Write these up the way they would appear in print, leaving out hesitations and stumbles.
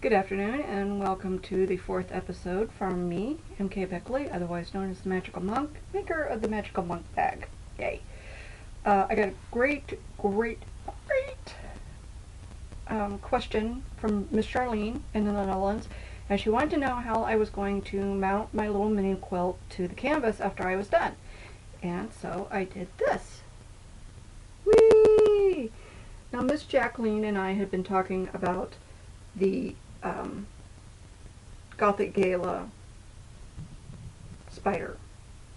Good afternoon and welcome to the fourth episode from me, MK Beckley, otherwise known as the Magical Monk, maker of the Magical Monk bag. Yay. I got a great question from Miss Charlene in the Netherlands, and she wanted to know how I was going to mount my little mini quilt to the canvas after I was done. And so I did this. Whee! Now Miss Jacqueline and I had been talking about the Gothic Gala spider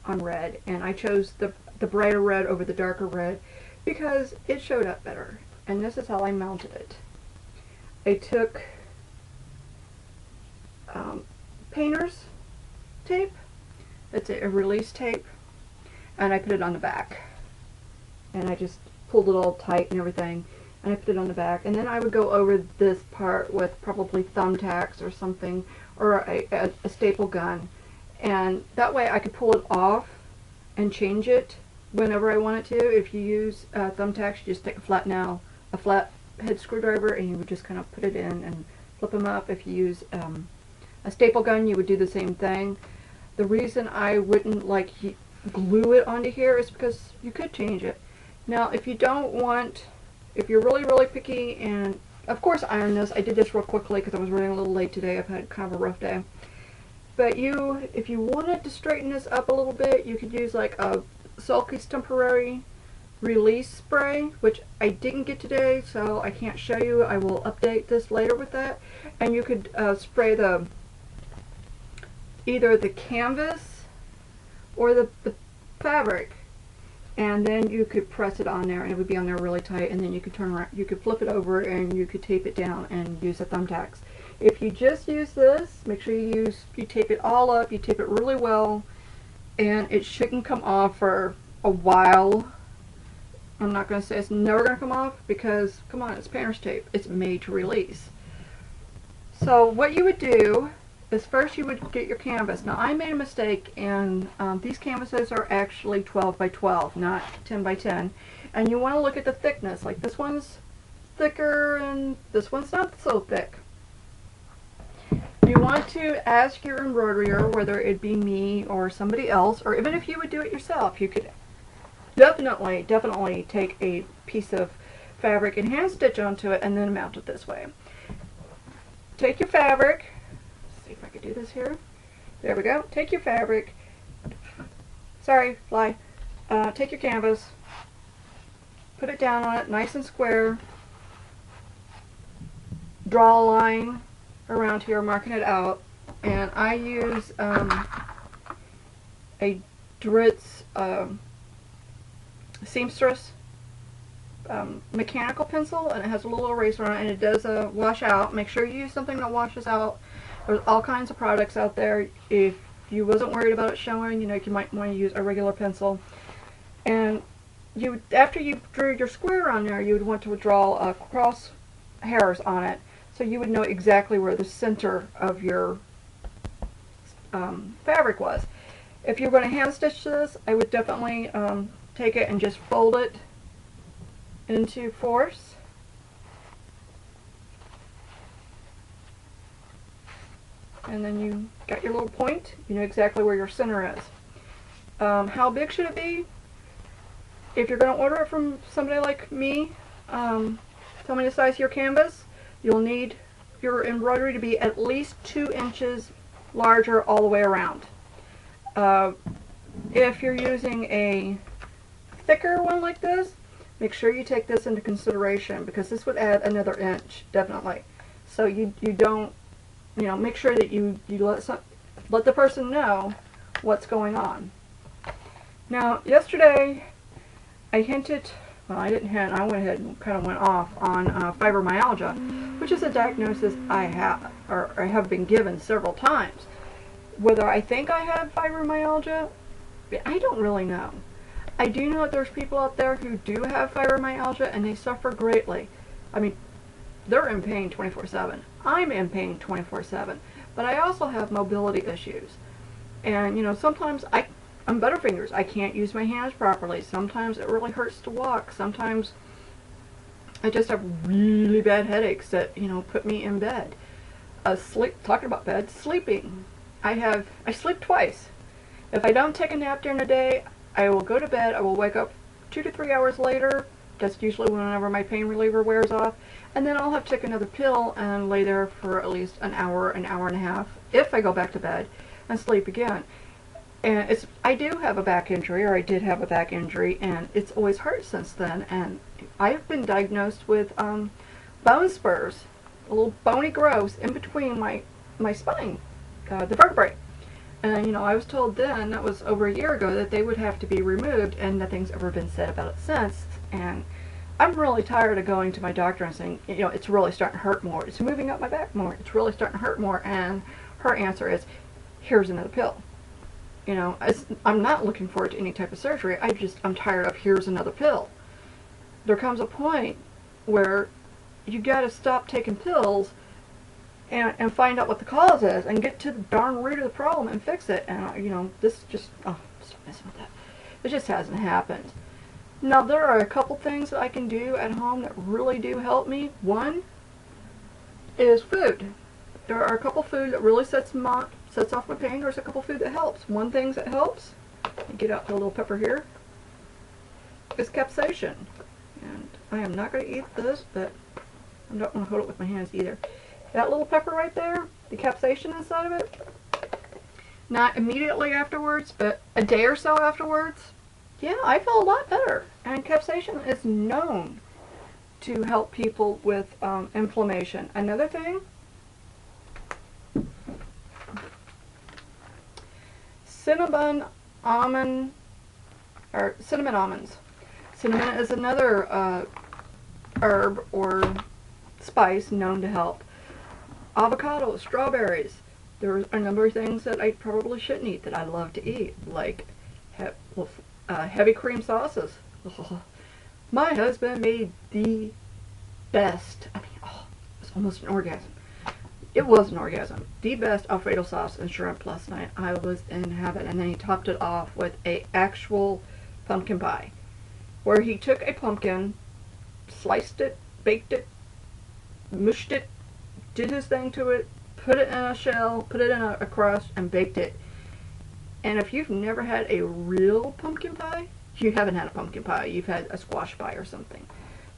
on red, and I chose the brighter red over the darker red because it showed up better, and this is how I mounted it. I took painter's tape, it's a release tape, and I put it on the back, and I just pulled it all tight and everything, and I put it on the back, and then I would go over this part with probably thumbtacks or something, or a staple gun, and that way I could pull it off and change it whenever I wanted to. If you use thumbtacks, you just take a flat head screwdriver and you would just kind of put it in and flip them up. If you use a staple gun, you would do the same thing. The reason I wouldn't glue it onto here is because you could change it. Now if you don't want, if you're really picky, and of course iron this. I did this real quickly because I was running a little late today. I've had kind of a rough day. But if you wanted to straighten this up a little bit, you could use like a Sulky's temporary release spray, which I didn't get today, so I can't show you. I will update this later with that. And you could spray either the canvas or the fabric, and then you could press it on there and it would be on there really tight, and then you could turn around, you could flip it over and you could tape it down and use the thumbtacks. If you just use this, make sure you tape it all up, you tape it really well, and it shouldn't come off for a while. I'm not going to say it's never going to come off, because come on, it's painter's tape, it's made to release. So what you would do is first you would get your canvas. Now I made a mistake, and these canvases are actually 12 by 12, not 10 by 10. And you want to look at the thickness. Like this one's thicker and this one's not so thick. You want to ask your embroiderer, whether it be me or somebody else, or even if you would do it yourself, you could definitely take a piece of fabric and hand stitch onto it and then mount it this way. Take your fabric. See if I could do this here. There we go. Take your fabric. Sorry, fly. Take your canvas. Put it down on it, nice and square. Draw a line around here, marking it out. And I use a Dritz seamstress mechanical pencil, and it has a little eraser on it, and it does wash out. Make sure you use something that washes out. There's all kinds of products out there. If you wasn't worried about it showing, you might want to use a regular pencil. And after you drew your square on there, you would want to draw cross hairs on it, so you would know exactly where the center of your fabric was. If you're going to hand stitch this, I would definitely take it and just fold it into fours. And then you got your little point. You know exactly where your center is. How big should it be? If you're going to order it from somebody like me, tell me the size of your canvas. You'll need your embroidery to be at least 2 inches larger all the way around. If you're using a thicker one like this, make sure you take this into consideration, because this would add another inch, definitely. So you don't, make sure that you let the person know what's going on. Now, yesterday I hinted, well, I didn't hint, I went ahead and kind of went off on fibromyalgia, which is a diagnosis I have been given several times. Whether I think I have fibromyalgia, I don't really know. I do know that there's people out there who do have fibromyalgia and they suffer greatly. I mean, they're in pain 24/7. I'm in pain 24/7. But I also have mobility issues. And, sometimes I'm butterfingers. I can't use my hands properly. Sometimes it really hurts to walk. Sometimes I just have really bad headaches that, put me in bed. talking about bed, sleeping. I sleep twice. If I don't take a nap during the day, I will go to bed. I will wake up 2 to 3 hours later. That's usually whenever my pain reliever wears off. And then I'll have to take another pill and lay there for at least an hour and a half if I go back to bed and sleep again. And I do have a back injury, or I did have a back injury, and it's always hurt since then. And I've been diagnosed with bone spurs, little bony growths in between my spine, the vertebrae. And, you know, I was told then, that was over a year ago, that they would have to be removed, and nothing's ever been said about it since. And I'm really tired of going to my doctor and saying, you know, it's really starting to hurt more. It's moving up my back more. It's really starting to hurt more. And her answer is, here's another pill. You know, I'm not looking forward to any type of surgery. I'm tired of here's another pill. There comes a point where you got to stop taking pills and find out what the cause is and get to the darn root of the problem and fix it. And, you know, this just, stop messing with that. It just hasn't happened. Now, there are a couple things that I can do at home that really do help me. One is food. There are a couple food that really sets off my pain. There's a couple food that helps. One thing that helps, get out the little pepper here, is capsaicin. And I am not going to eat this, but I don't want to hold it with my hands either. That little pepper right there, the capsaicin inside of it, not immediately afterwards, but a day or so afterwards, yeah, I feel a lot better. And capsaicin is known to help people with inflammation. Another thing, cinnamon almonds. Cinnamon is another herb or spice known to help. Avocados, strawberries. There's a number of things that I probably shouldn't eat that I love to eat, like heavy cream sauces. My husband made the best, I mean, it was almost an orgasm. It was an orgasm. The best Alfredo sauce and shrimp last night. I was in heaven. And then he topped it off with a actual pumpkin pie, where he took a pumpkin, sliced it, baked it, mushed it, did his thing to it, put it in a shell, put it in a crust, and baked it. And if you've never had a real pumpkin pie, you haven't had a pumpkin pie. You've had a squash pie or something.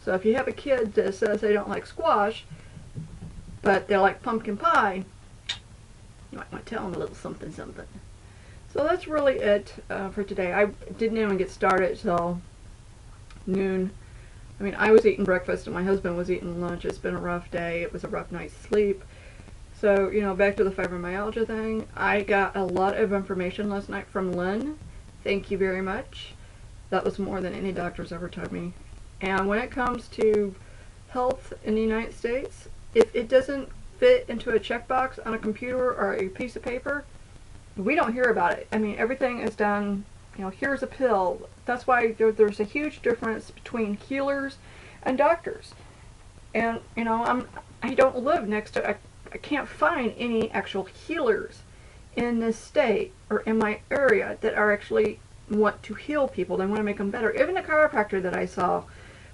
So if you have a kid that says they don't like squash, but they like pumpkin pie, you might want to tell them a little something something. So that's really it for today. I didn't even get started till noon. I mean, I was eating breakfast and my husband was eating lunch. It's been a rough day. It was a rough night's sleep. So, you know, back to the fibromyalgia thing. I got a lot of information last night from Lynn. Thank you very much. That was more than any doctor's ever told me. And when it comes to health in the United States, if it doesn't fit into a checkbox on a computer or a piece of paper, we don't hear about it. I mean, everything is done, you know, here's a pill. That's why there's a huge difference between healers and doctors. And, you know, I don't live next to, I can't find any actual healers in this state or in my area that are actually want to heal people. They want to make them better. Even a chiropractor that I saw,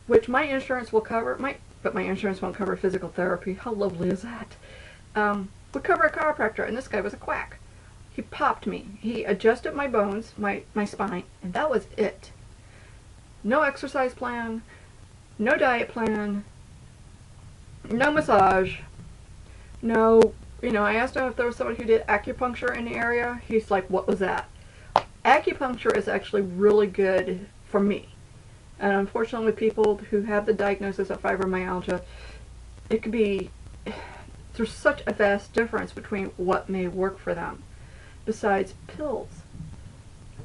which my insurance will cover, but my insurance won't cover physical therapy. How lovely is that? Would cover a chiropractor, and this guy was a quack. He popped me. He adjusted my bones, my spine, and that was it. No exercise plan, no diet plan, no massage, no, you know, I asked him if there was somebody who did acupuncture in the area. He's like, what was that? Acupuncture is actually really good for me. And unfortunately, people who have the diagnosis of fibromyalgia, it could be, there's such a vast difference between what may work for them besides pills.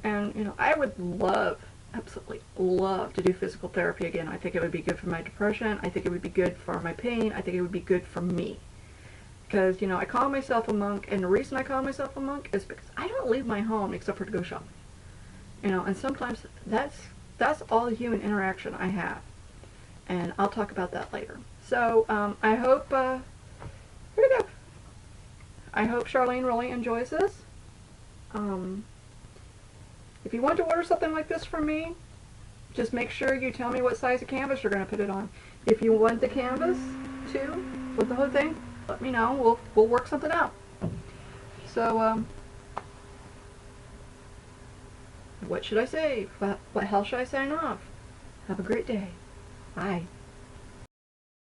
And, you know, I would love, absolutely love to do physical therapy again. I think it would be good for my depression. I think it would be good for my pain. I think it would be good for me. Because, you know, I call myself a monk, and the reason I call myself a monk is because I don't leave my home except for to go shopping. You know, and sometimes that's all the human interaction I have. And I'll talk about that later. So, I hope, here we go. I hope Charlene really enjoys this. If you want to order something like this from me, just make sure you tell me what size of canvas you're going to put it on. If you want the canvas, too, with the whole thing, let me know. We'll work something out. So, what should I say? How should I sign off? Have a great day. Bye.